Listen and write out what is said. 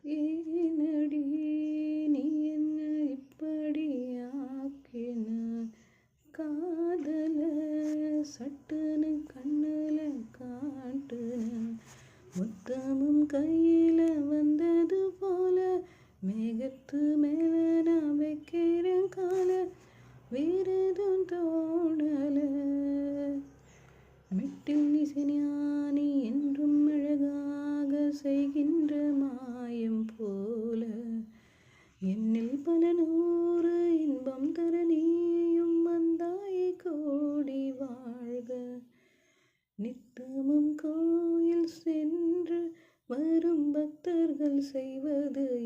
ஏனடி நீ என்ன இப்படி ஆக்கினாய்? காதல சட்டுன்னு கண்ணுல காட்டுன, மொத்தமும் கையில வந்தது போல, மேகத்து மேல நான் வைக்கிறேன் கால, வேறெதும் தோணல. மெட்டில் இசைஞானி என்றும் அழகாக செய்கின்ற மாயம் போல, என்னில் பல நூறு இன்பம் தர நீயும் வந்தாய், கோடி வாழ்க. நித்தமும் கோயில் சென்று வரும் பக்தர்கள் செய்வது